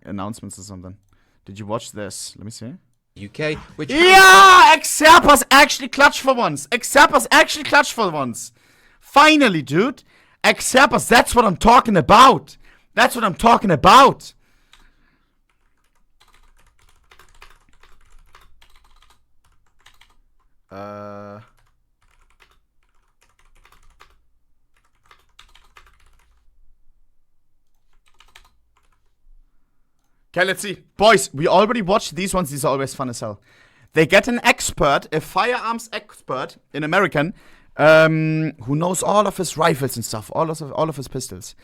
announcements or something. Did you watch this? Let me see. UK, which yeah, Xerpa's actually clutch for once. Xerpa's actually clutch for once. Finally, dude. Xerpa's, that's what I'm talking about. That's what I'm talking about. Okay, let's see. Boys, we already watched these ones. These are always fun as hell. They get an expert, a firearms expert in American, who knows all of his rifles and stuff, all of his pistols.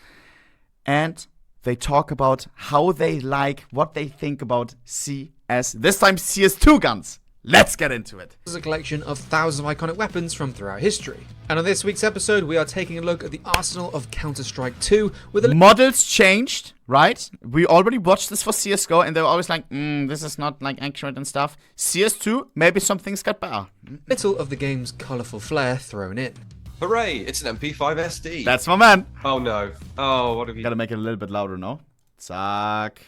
And they talk about how they like, what they think about CS, this time CS2 guns. Let's get into it. This is a collection of thousands of iconic weapons from throughout history. And on this week's episode, we are taking a look at the arsenal of Counter-Strike 2 with a models changed, right? We already watched this for CSGO and they were always like, this is not like accurate and stuff. CS2, maybe some things got better. little of the game's colourful flair thrown in. Hooray, it's an MP5 SD. That's my man. Oh no. Oh, what have you Gotta make it a little bit louder, no? Zack.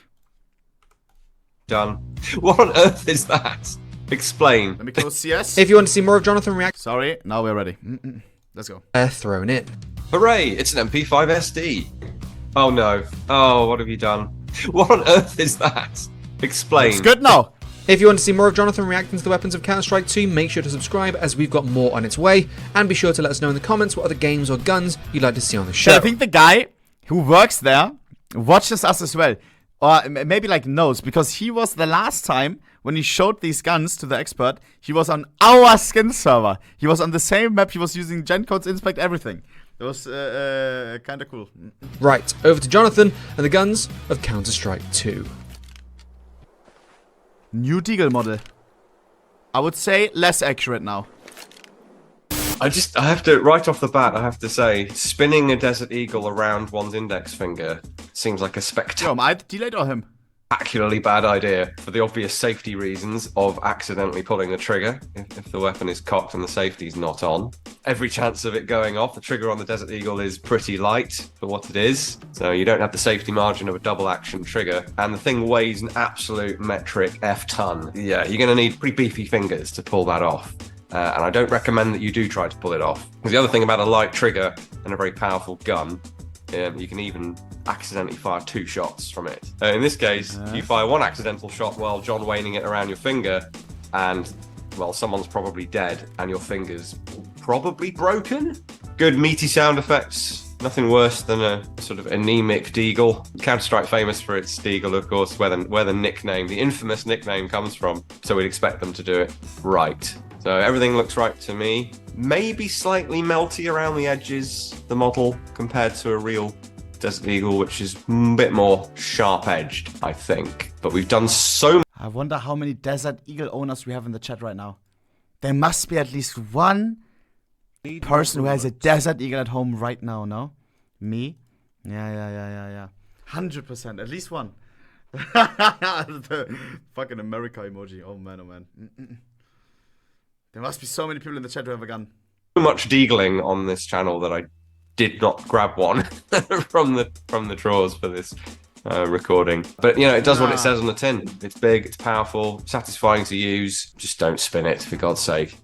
done? What on earth is that? Explain. Let me close CS. If you want to see more of Jonathan react, Sorry, now we're ready. Let's go. thrown in. Hooray, it's an MP5 SD. Oh no. Oh, what have you done? What on earth is that? Explain. It's good now. If you want to see more of Jonathan reacting to the weapons of Counter-Strike 2, make sure to subscribe as we've got more on its way. And be sure to let us know in the comments what other games or guns you'd like to see on the show. I think the guy who works there watches us as well. Or maybe like knows, because he was the last time when he showed these guns to the expert, he was on our skin server. He was on the same map, he was using gen codes, inspect everything. It was kind of cool. Right, over to Jonathan and the guns of Counter-Strike 2. New Deagle model. I would say less accurate now. I have to, right off the bat, I have to say, spinning a Desert Eagle around one's index finger seems like a Yo, am I delayed or him? spectacularly bad idea for the obvious safety reasons of accidentally pulling the trigger if the weapon is cocked and the safety's not on. Every chance of it going off, the trigger on the Desert Eagle is pretty light for what it is, so you don't have the safety margin of a double action trigger, and the thing weighs an absolute metric F-ton. Yeah, you're going to need pretty beefy fingers to pull that off. And I don't recommend that you do try to pull it off. Because the other thing about a light trigger and a very powerful gun, you can even accidentally fire 2 shots from it. In this case, you fire 1 accidental shot while John Wayning it around your finger, and, well, someone's probably dead, and your finger's probably broken. Good meaty sound effects. Nothing worse than a sort of anemic Deagle. Counter-Strike famous for its Deagle, of course, where the nickname, the infamous nickname comes from. So we'd expect them to do it right. So everything looks right to me. Maybe slightly melty around the edges, the model, compared to a real Desert Eagle, which is a bit more sharp-edged, I think. But we've done so. I wonder how many Desert Eagle owners we have in the chat right now. There must be at least one person who has a Desert Eagle at home right now, no? Me? Yeah. 100%, at least one. The fucking America emoji. Oh man. There must be so many people in the chat who have a gun. So much deagling on this channel that I did not grab one from the drawers for this recording. But, you know, it does what it says on the tin. It's big, it's powerful, satisfying to use. Just don't spin it, for God's sake.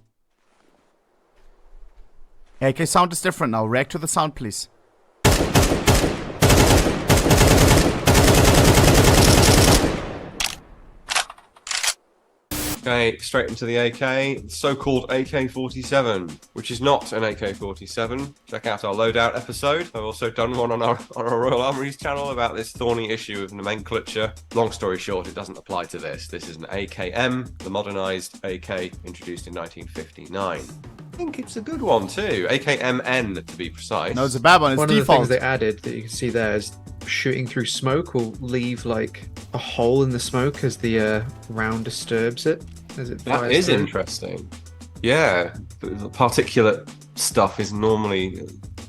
Hey, okay, sound is different now. React to the sound, please. Okay, straight into the AK, so-called AK-47, which is not an AK-47. Check out our loadout episode. I've also done one on our Royal Armouries channel about this thorny issue of nomenclature. Long story short, it doesn't apply to this. This is an AKM, the modernised AK introduced in 1959. I think it's a good one too. AKMN to be precise. No, it's a bad one. It's One default. of the things they added that you can see there is shooting through smoke will leave like a hole in the smoke as the round disturbs it. As it That fires is through. interesting. Yeah, the particulate stuff is normally,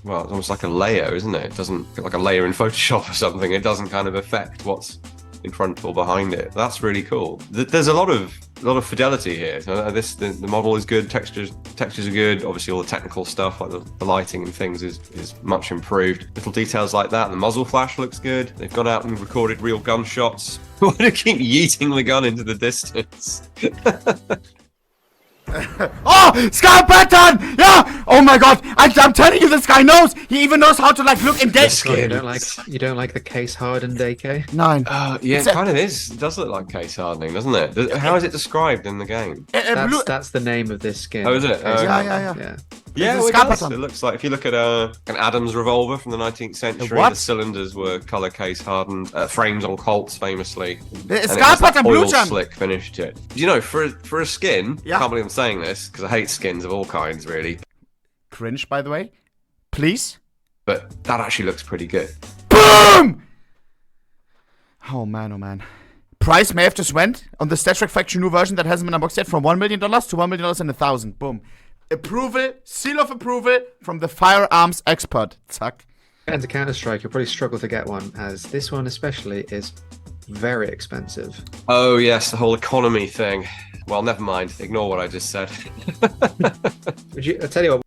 well, it's almost like a layer, isn't it? It doesn't, like a layer in Photoshop or something. It doesn't kind of affect what's in front or behind it. That's really cool. There's a lot of fidelity here. So the model is good, textures are good. Obviously, all the technical stuff like the lighting and things is much improved. Little details like that. The muzzle flash looks good. They've gone out and recorded real gunshots. Why do you keep yeeting the gun into the distance? Oh, Scar pattern! Yeah! Oh my god! I'm telling you, this guy knows! He even knows how to like look in depth. You don't like the case hardened AK? Nine. Yeah, it kind of is. It does look like case hardening, doesn't it? How is it described in the game? That's the name of this skin. Oh, is it? Yeah. Yeah, It's a it scar does. pattern. It looks like if you look at an Adams revolver from the 19th century, what? the cylinders were color case hardened. Frames on Colts, famously. The And it scar has that pattern oil blue jam. slick finish to it. You know, for a skin, Yeah. I can't believe I'm saying this because I hate skins of all kinds, really. Cringe, by the way. Please. But that actually looks pretty good. Boom! Oh man. Price may have just went on the Star Trek Factory new version that hasn't been unboxed yet from $1 million to $1 million and 1,000. Boom. Approval, seal of approval from the firearms expert. Zack. And to Counter-Strike, you'll probably struggle to get one, as this one especially is very expensive. Oh, yes, the whole economy thing. Well, never mind. Ignore what I just said. I'll tell you what.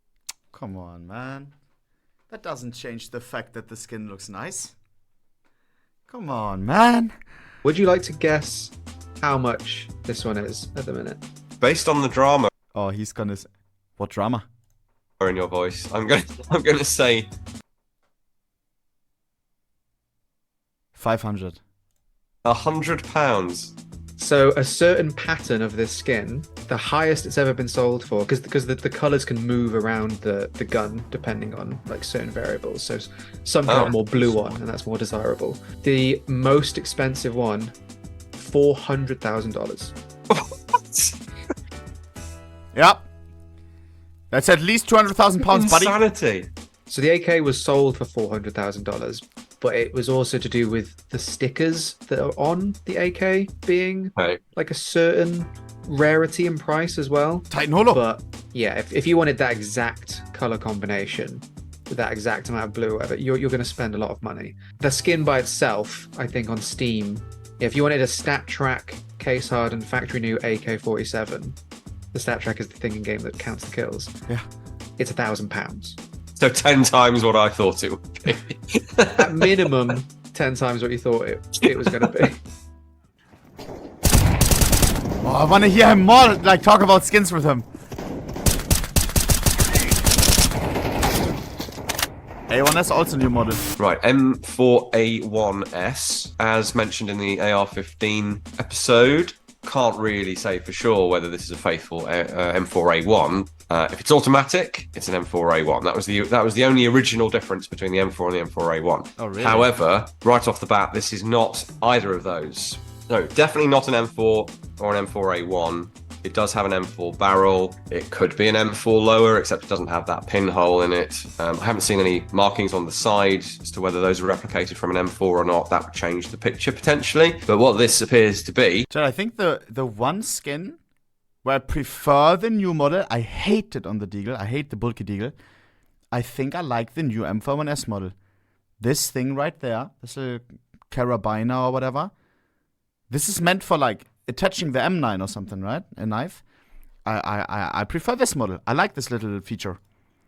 Come on, man. That doesn't change the fact that the skin looks nice. Come on, man. Would you like to guess how much this one is at the minute? Based on the drama Oh, he's gonna... What drama? in your voice, I'm going to say 500. £100. So a certain pattern of this skin, the highest it's ever been sold for, because the colors can move around the gun depending on like certain variables. So some got more blue on, and that's more desirable. The most expensive one, $400,000. Yep. That's at least 200,000 pounds, buddy. Insanity. So the AK was sold for $400,000, but it was also to do with the stickers that are on the AK being like a certain rarity and price as well. Titan Holo. But yeah, if you wanted that exact color combination with that exact amount of blue or whatever, you're going to spend a lot of money. The skin by itself, I think on Steam, if you wanted a stat track case hardened factory new AK-47, the stat track is the thing in game that counts the kills. Yeah. It's £1,000. So 10 times what I thought it would be. At minimum, 10 times what you thought it was going to be. Oh, I want to hear him more, like, talk about skins with him. A1S also new model. Right, M4A1S, as mentioned in the AR-15 episode. Can't really say for sure whether this is a faithful M4A1. If it's automatic, it's an M4A1. That was the only original difference between the M4 and the M4A1. Oh, really? However, right off the bat, this is not either of those. No, definitely not an M4 or an M4A1. It does have an M4 barrel. It could be an M4 lower, except it doesn't have that pinhole in it. I haven't seen any markings on the side as to whether those are replicated from an M4 or not. That would change the picture potentially. But what this appears to be... Chad, I think the one skin where I prefer the new model, I hate it on the Deagle. I hate the bulky Deagle. I think I like the new M41S model. This thing right there, this little carabiner or whatever, this is meant for like attaching the M9 or something, right? A knife. I prefer this model. I like this little feature.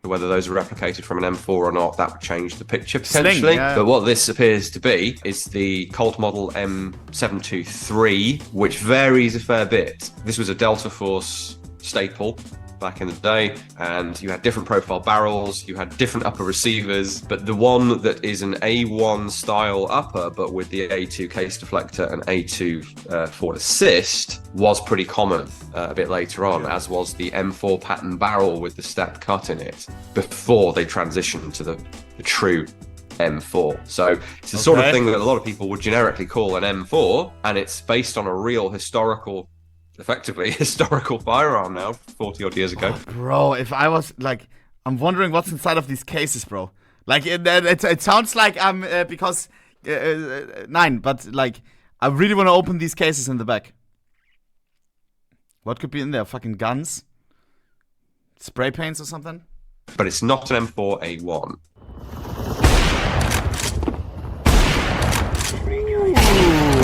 Whether those are replicated from an M4 or not, that would change the picture potentially. Yeah. But what this appears to be is the Colt model M723, which varies a fair bit. This was a Delta Force staple back in the day, and you had different profile barrels, you had different upper receivers, but the one that is an A1 style upper but with the A2 case deflector and A2 forward assist was pretty common a bit later on, as was the M4 pattern barrel with the step cut in it before they transitioned to the true M4. So it's the sort of thing that a lot of people would generically call an M4, and it's based on a real effectively historical firearm now, 40 odd years ago. Oh, bro, if I was like, I'm wondering what's inside of these cases, bro. Like it sounds like because nine, but like I really want to open these cases in the back. What could be in there? Fucking guns, spray paints or something. But it's not an M4A1.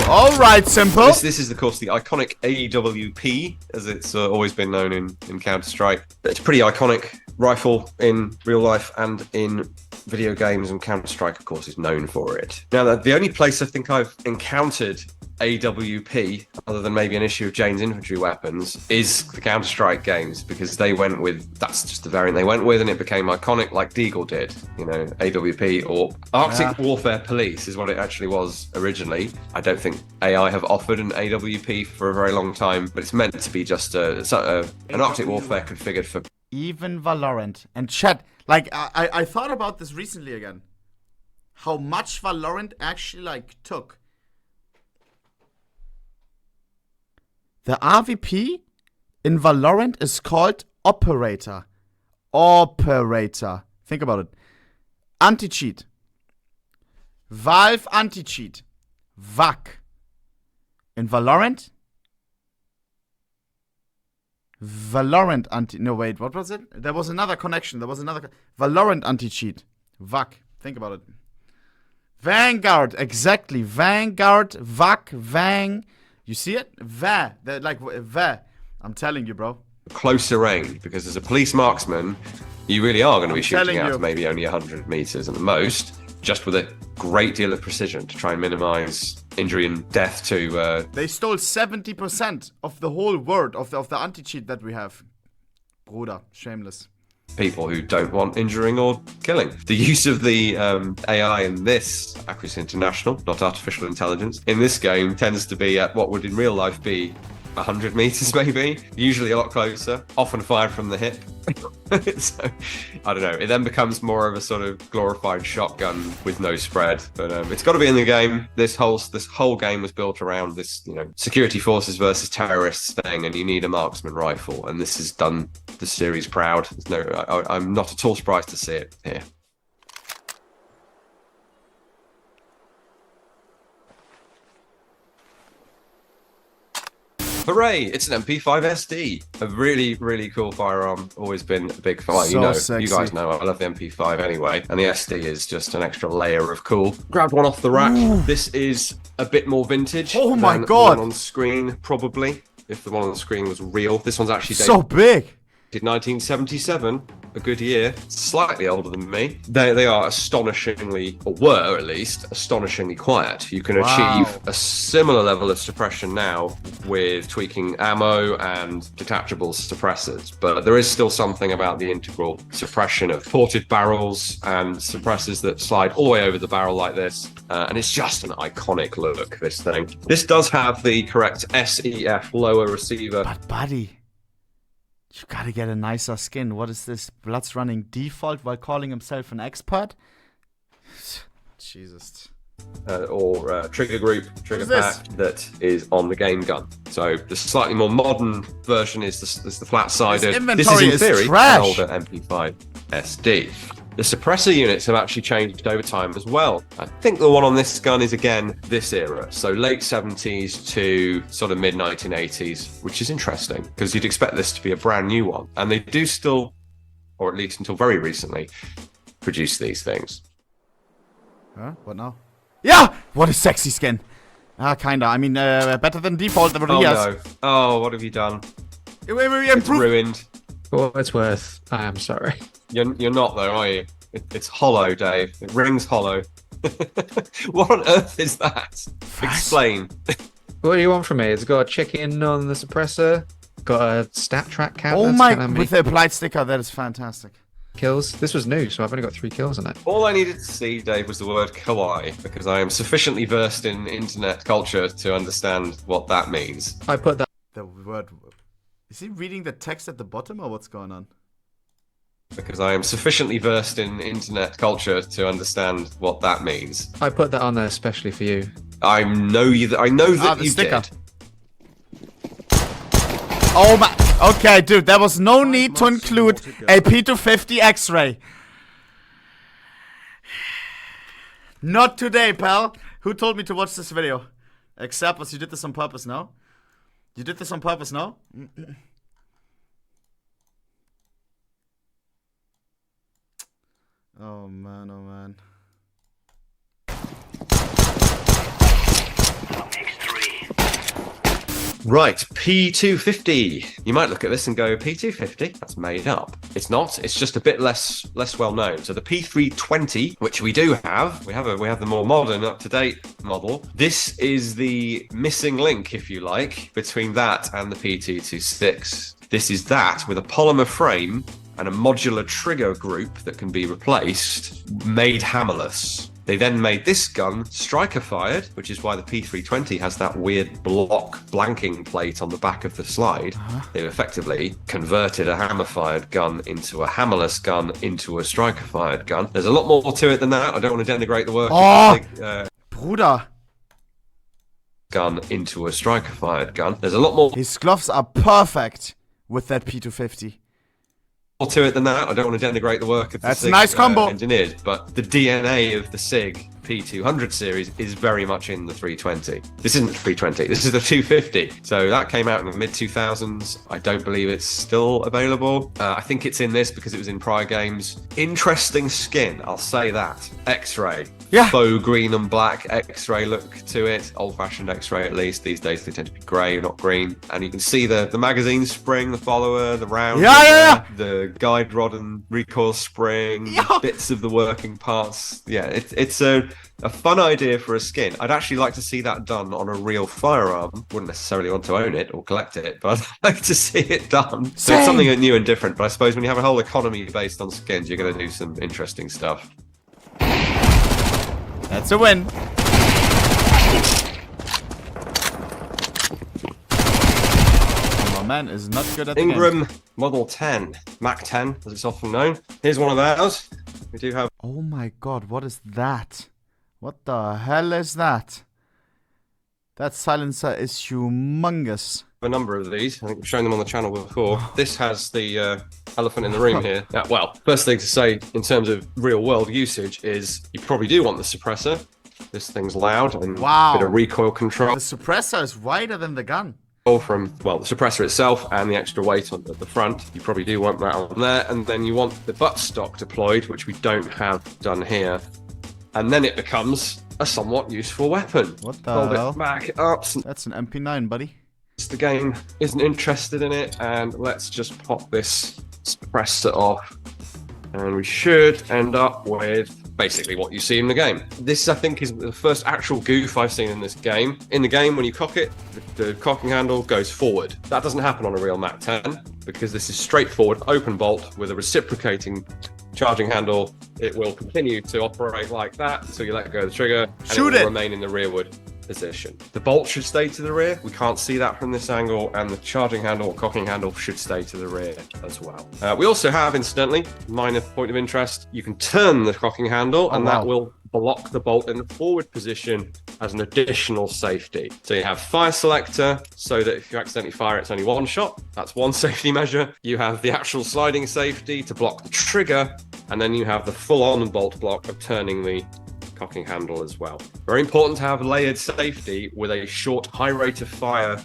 All right, simple. This is, of course, the iconic AWP, as it's always been known in Counter-Strike. It's a pretty iconic rifle in real life and in video games, and Counter-Strike, of course, is known for it. Now, the only place I think I've encountered AWP, other than maybe an issue of Jane's infantry weapons, is the Counter-Strike games, because they went with, that's just the variant they went with, and it became iconic like Deagle did. You know, AWP, or Arctic Warfare Police is what it actually was originally. I don't think AI have offered an AWP for a very long time, but it's meant to be just an Arctic Warfare configured for... Even Valorant. And chat, like, I thought about this recently again. How much Valorant actually, like, took. The RVP in Valorant is called Operator. Operator. Think about it. Anti-cheat. Valve anti-cheat. VAC. In Valorant? Valorant anti... No, wait, what was it? There was another connection. Valorant anti-cheat. VAC. Think about it. Vanguard. Exactly. Vanguard, VAC, Vang... You see it? I'm telling you, bro. Closer range, because as a police marksman, you really are going to be shooting out to maybe only 100 meters at the most, just with a great deal of precision to try and minimize injury and death to... They stole 70% of the whole word of the anti-cheat that we have. Bruder, shameless. People who don't want injuring or killing. The use of the AI in this, Accuracy International, not artificial intelligence, in this game tends to be at what would in real life be 100 meters maybe, usually a lot closer, often fired from the hip. So, I don't know, it then becomes more of a sort of glorified shotgun with no spread, but it's got to be in the game. This whole game was built around this, you know, security forces versus terrorists thing, and you need a marksman rifle, and this has done the series proud. I'm not at all surprised to see it here. Hooray! It's an MP5 SD. A really, really cool firearm. Always been a big fan. So you know, sexy. you guys know I love the MP5 anyway, and the SD is just an extra layer of cool. Grabbed one off the rack. Ooh. This is a bit more vintage. Oh my than God. The one on screen, probably. If the one on the screen was real, this one's actually So big. 1977, a good year, slightly older than me. They are astonishingly, or were at least, astonishingly quiet. You can achieve a similar level of suppression now with tweaking ammo and detachable suppressors, but there is still something about the integral suppression of ported barrels and suppressors that slide all the way over the barrel like this, and it's just an iconic look, this thing. This does have the correct SEF lower receiver. But buddy, you gotta get a nicer skin. What is this? Blood's running default while calling himself an expert? Jesus. Or trigger group, trigger pack that is on the game gun. So the slightly more modern version is the flat-sided. This is in theory an older MP5 SD. The suppressor units have actually changed over time as well. I think the one on this gun is, again, this era. So late 70s to sort of mid-1980s, which is interesting because you'd expect this to be a brand new one. And they do still, or at least until very recently, produce these things. Huh? What now? Yeah! What a sexy skin. Kinda. I mean, better than default. Oh, no. Oh, what have you done? It's ruined. For what it's worth, I am sorry. You're not though, are you? It's hollow, Dave. It rings hollow. What on earth is that? Explain. What do you want from me? It's got a chicken on the suppressor, got a stat track count. Oh my, with the applied sticker, that is fantastic. Kills. This was new, so I've only got 3 kills on it. All I needed to see, Dave, was the word kawaii, because I am sufficiently versed in internet culture to understand what that means. I put that. The word. Is he reading the text at the bottom, or what's going on? Because I am sufficiently versed in internet culture to understand what that means. I put that on there especially for you. I know that you sticker. did. Oh my. Okay, dude, there was no need to include a P250 X-ray. Not today, pal. Who told me to watch this video? Except you did this on purpose, no? You did this on purpose, no? Oh man, oh man. Right, P250. You might look at this and go, P250? That's made up. It's not. It's just a bit less well known. So the P320, which we do have, we have the more modern, up-to-date model. This is the missing link, if you like, between that and the P226. This is that with a polymer frame and a modular trigger group that can be replaced, made hammerless. They then made this gun striker fired, which is why the P320 has that weird block blanking plate on the back of the slide. They've effectively converted a hammer fired gun into a hammerless gun into a striker fired gun. There's a lot more to it than that. I don't want to denigrate the work. Bruder. Gun into a striker fired gun. There's a lot more. His gloves are perfect with that P250. More to it than that. I don't want to denigrate the work of the That's SIG, a nice combo. Engineers, but the DNA of the SIG P200 series is very much in the 320. This isn't the 320, this is the 250. So that came out in the mid-2000s. I don't believe it's still available. I think it's in this because it was in prior games. Interesting skin, I'll say that. X-ray. Yeah. Faux green and black X-ray look to it. Old-fashioned X-ray at least. These days they tend to be grey, not green. And you can see the magazine spring, the follower, the round, the guide rod and recoil spring, bits of the working parts. Yeah, it's a fun idea for a skin. I'd actually like to see that done on a real firearm. Wouldn't necessarily want to own it or collect it, but I'd like to see it done. So it's something new and different. But I suppose when you have a whole economy based on skins, you're going to do some interesting stuff. That's a win. My man is not good at the Ingram game. Model 10, Mac 10, as it's often known. Here's one of ours. We do have. Oh my god, what is that? What the hell is that? That silencer is humongous. A number of these. I think we've shown them on the channel before. This has the elephant in the room here. Well, first thing to say in terms of real world usage is you probably do want the suppressor. This thing's loud and a bit of recoil control. The suppressor is wider than the gun. From, well, the suppressor itself and the extra weight at the front. You probably do want that on there. And then you want the buttstock deployed, which we don't have done here. And then it becomes a somewhat useful weapon. What the Hold hell? it back up. That's an MP9, buddy. The game isn't interested in it, and let's just pop this suppressor off, and we should end up with basically what you see in the game. This, I think, is the first actual goof I've seen in this game. In the game, when you cock it, the cocking handle goes forward. That doesn't happen on a real Mac 10 because this is straightforward open bolt with a reciprocating charging handle. It will continue to operate like that until you let go of the trigger, and it will remain in the rearward position. The bolt should stay to the rear. We can't see that from this angle, and the charging handle or cocking handle should stay to the rear as well. We also have, incidentally, minor point of interest, you can turn the cocking handle and that will block the bolt in the forward position as an additional safety. So you have fire selector, so that if you accidentally fire, it's only one shot. That's one safety measure. You have the actual sliding safety to block the trigger, and then you have the full-on bolt block of turning the cocking handle as well. Very important to have layered safety with a short, high rate of fire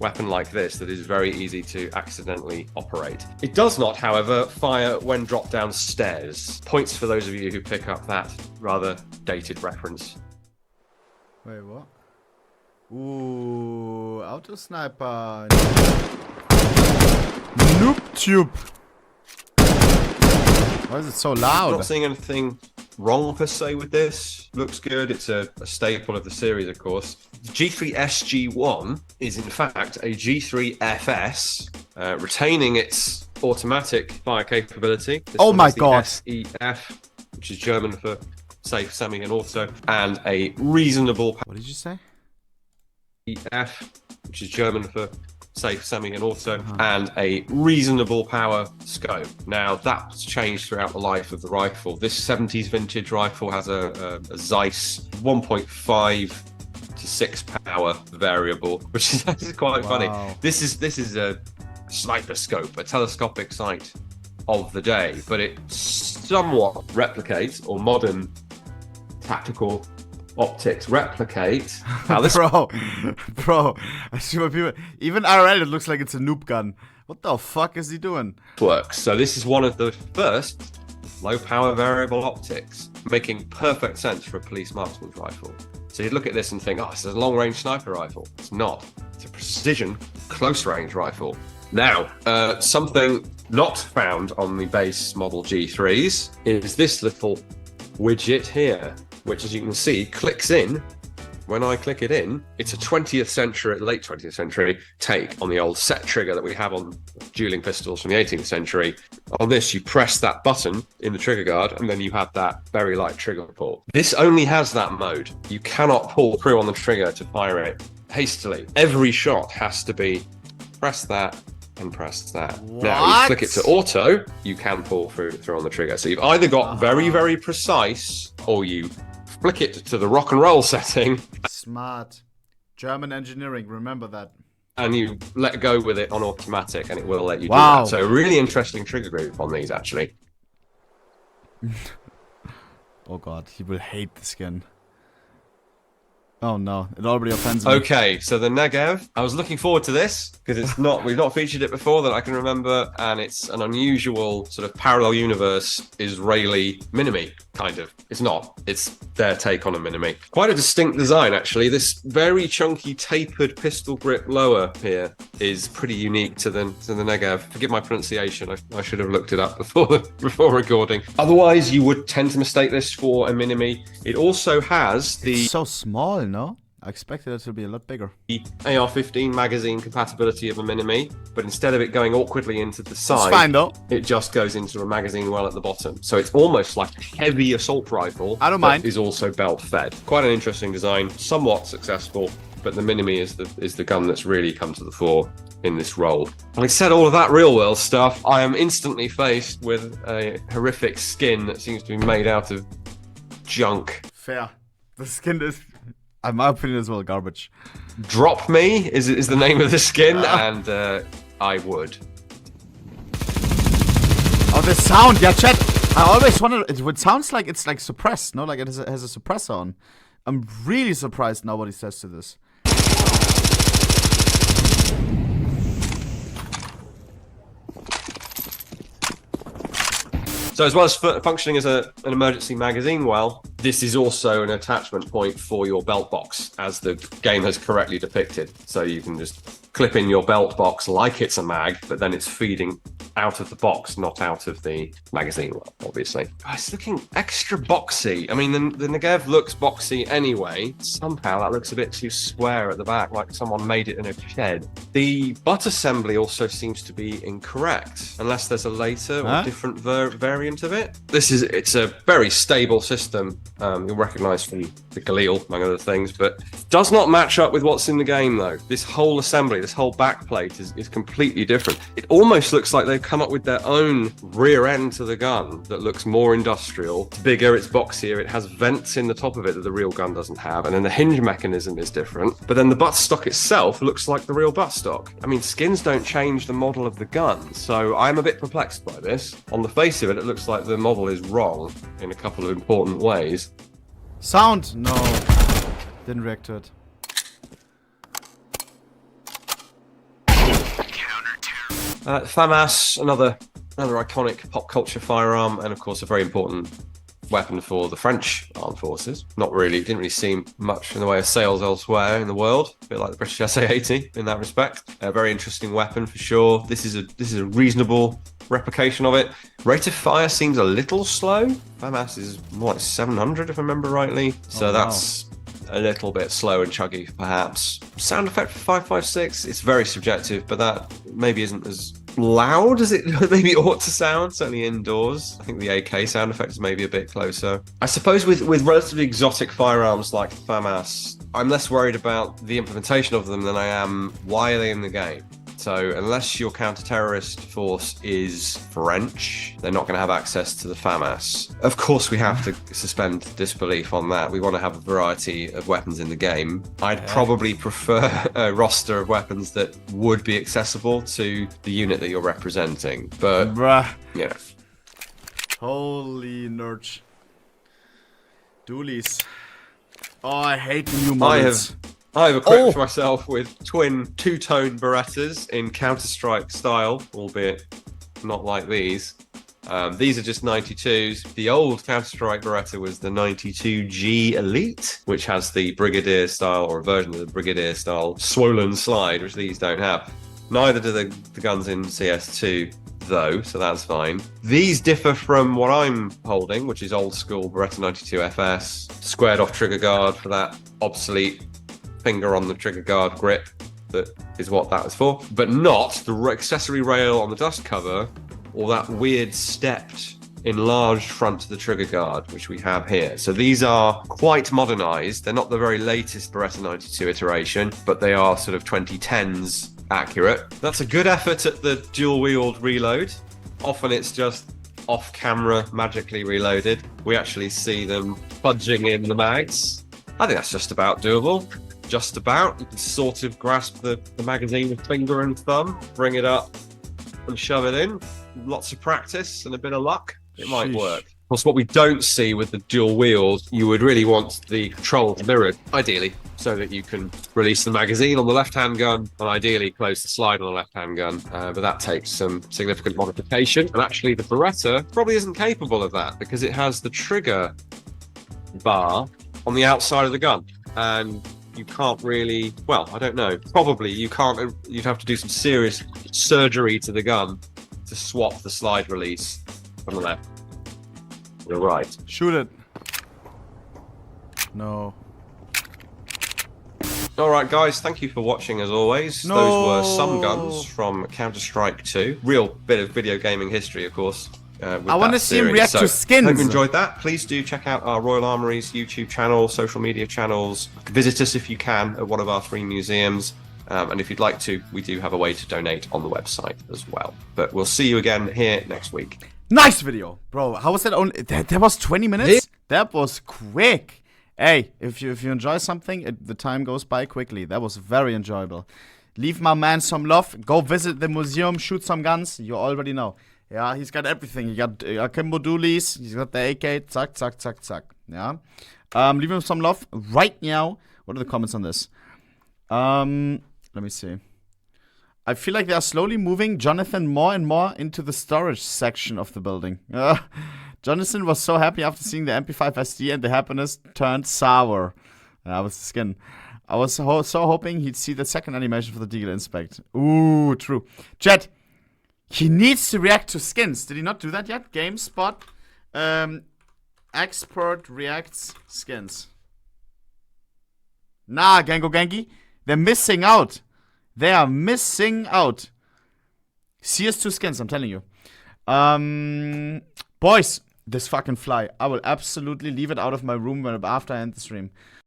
weapon like this that is very easy to accidentally operate. It does not, however, fire when dropped down stairs. Points for those of you who pick up that rather dated reference. Wait, what? Ooh, auto sniper. Noob tube. Why is it so loud? I'm not seeing anything wrong per se with this. Looks good. It's a staple of the series, of course. The G3 SG1 is in fact a G3 FS, retaining its automatic fire capability. This oh my the god. SEF, which is German for safe, semi and auto, and a reasonable... What did you say? EF, which is German for safe, semi and auto, and a reasonable power scope. Now that's changed throughout the life of the rifle. This 70s vintage rifle has a Zeiss 1.5 to 6 power variable, which is actually quite funny. This is a sniper scope, a telescopic sight of the day, but it somewhat replicates, or modern tactical optics replicate how this bro, I see what people, even RL, it looks like it's a noob gun. What the fuck is he doing? works. So this is one of the first low power variable optics, making perfect sense for a police marksman's rifle. So you'd look at this and think, oh, this is a long range sniper rifle. It's not. It's It's a precision close-range rifle. Now, something not found on the base model G3s is this little widget here, which, as you can see, clicks in. When I click it in, it's a 20th century, late 20th century take on the old set trigger that we have on dueling pistols from the 18th century. On this, you press that button in the trigger guard, and then you have that very light trigger pull. This only has that mode. You cannot pull through on the trigger to fire it hastily. Every shot has to be press that and press that. What? Now, you flick it to auto, you can pull through on the trigger. So you've either got very, very precise, or you flick it to the rock and roll setting. Smart. German engineering, remember that. And you let go with it on automatic, and it will let you do Wow. that. So a really interesting trigger group on these, actually. Oh god, he will hate the skin. Oh no, it already offends me. Okay, so the Negev. I was looking forward to this because we've not featured it before that I can remember, and it's an unusual sort of parallel universe Israeli Minimi, kind of. It's not. It's their take on a Minimi. Quite a distinct design, actually. This very chunky tapered pistol grip lower here is pretty unique to the Negev. Forgive my pronunciation. I should have looked it up before recording. Otherwise, you would tend to mistake this for a Minimi. It also has the It's so small, no? I expected it to be a lot bigger. AR-15 magazine compatibility of a Minimi, but instead of it going awkwardly into the side, It's fine though. it just goes into a magazine well at the bottom. So it's almost like a heavy assault rifle. I don't that mind. Is also belt fed. Quite an interesting design, somewhat successful, but the Minimi is the gun that's really come to the fore in this role. Having said all of that real world stuff, I am instantly faced with a horrific skin that seems to be made out of junk. Fair. The skin is, in my opinion, as well garbage. Drop Me is the name of the skin, and I would. Oh, the sound, yeah, chat. I always wondered, it sounds like it's like suppressed, no? Like it has a suppressor on. I'm really surprised now what he says to this. So as well as functioning as an emergency magazine well, this is also an attachment point for your belt box, as the game has correctly depicted. So you can just clip in your belt box like it's a mag, but then it's feeding out of the box, not out of the magazine well, obviously. Oh, it's looking extra boxy. I mean, the Negev looks boxy anyway. Somehow that looks a bit too square at the back, like someone made it in a shed. The butt assembly also seems to be incorrect, unless there's a later or different variant of it. It's a very stable system. You'll recognize from the Galil, among other things, but does not match up with what's in the game though. This whole assembly, this whole back plate is completely different. It almost looks like they've come up with their own rear end to the gun that looks more industrial. It's bigger, it's boxier, it has vents in the top of it that the real gun doesn't have, and then the hinge mechanism is different. But then the buttstock itself looks like the real buttstock. I mean, skins don't change the model of the gun, so I'm a bit perplexed by this. On the face of it, it looks like the model is wrong in a couple of important ways. Sound! No. Didn't react to it. FAMAS, another iconic pop culture firearm, and of course a very important weapon for the French armed forces. Didn't really see much in the way of sales elsewhere in the world. A bit like the British SA-80 in that respect. A very interesting weapon for sure. This is a reasonable replication of it. Rate of fire seems a little slow. FAMAS is more like 700 if I remember rightly. So that's a little bit slow and chuggy perhaps. Sound effect for 5.56, it's very subjective, but that maybe isn't as loud as it maybe ought to sound, certainly indoors. I think the AK sound effect is maybe a bit closer. I suppose with relatively exotic firearms like FAMAS, I'm less worried about the implementation of them than I am why are they in the game. So unless your counter-terrorist force is French, they're not going to have access to the FAMAS. Of course, we have to suspend disbelief on that. We want to have a variety of weapons in the game. I'd probably prefer a roster of weapons that would be accessible to the unit that you're representing. But, yeah. Holy nerds. Dualies. Oh, I hate the new models. I have equipped myself with twin two-tone Berettas in Counter-Strike style, albeit not like these. These are just 92s. The old Counter-Strike Beretta was the 92G Elite, which has the Brigadier style, or a version of the Brigadier style swollen slide, which these don't have. Neither do the guns in CS2, though, so that's fine. These differ from what I'm holding, which is old school Beretta 92 FS, squared off trigger guard for that obsolete finger on the trigger guard grip. That is what that was for, but not the accessory rail on the dust cover or that weird stepped enlarged front to the trigger guard, which we have here. So these are quite modernized. They're not the very latest Beretta 92 iteration, but they are sort of 2010s accurate. That's a good effort at the dual-wheeled reload. Often it's just off-camera, magically reloaded. We actually see them fudging in the mags. I think that's just about doable. Just about. You can sort of grasp the magazine with finger and thumb, bring it up and shove it in. Lots of practice and a bit of luck. It might work. Of course, what we don't see with the dual wheels, you would really want the controls mirrored, ideally, so that you can release the magazine on the left-hand gun and ideally close the slide on the left-hand gun. But that takes some significant modification. And actually, the Beretta probably isn't capable of that because it has the trigger bar on the outside of the gun. And you can't really, well, I don't know. Probably you can't, you'd have to do some serious surgery to the gun to swap the slide release from the left to the right. Shoot it. No. Alright guys, thank you for watching as always. No. Those were some guns from Counter-Strike 2. Real bit of video gaming history, of course. I want to see him react to skins. Hope you enjoyed that. Please do check out our Royal Armoury's YouTube channel, social media channels. Visit us if you can at one of our 3 museums. And if you'd like to, we do have a way to donate on the website as well. But we'll see you again here next week. Nice video, bro. How was that? Only that was 20 minutes. That was quick. Hey, if you enjoy something, the time goes by quickly. That was very enjoyable. Leave my man some love. Go visit the museum. Shoot some guns. You already know. Yeah, he's got everything. He got akimbo dualies. He's got the AK. Zack, zack, zack, zack. Yeah. Leave him some love right now. What are the comments on this? Let me see. I feel like they are slowly moving Jonathan more and more into the storage section of the building. Jonathan was so happy after seeing the MP5 SD and the happiness turned sour. That was the skin. I was so hoping he'd see the second animation for the Deagle Inspect. Ooh, true. Chat. He needs to react to skins. Did he not do that yet? GameSpot. Export reacts skins. Nah, Gengo Genki. They're missing out. They are missing out. CS2 skins, I'm telling you. Boys, this fucking fly. I will absolutely leave it out of my room after I end the stream.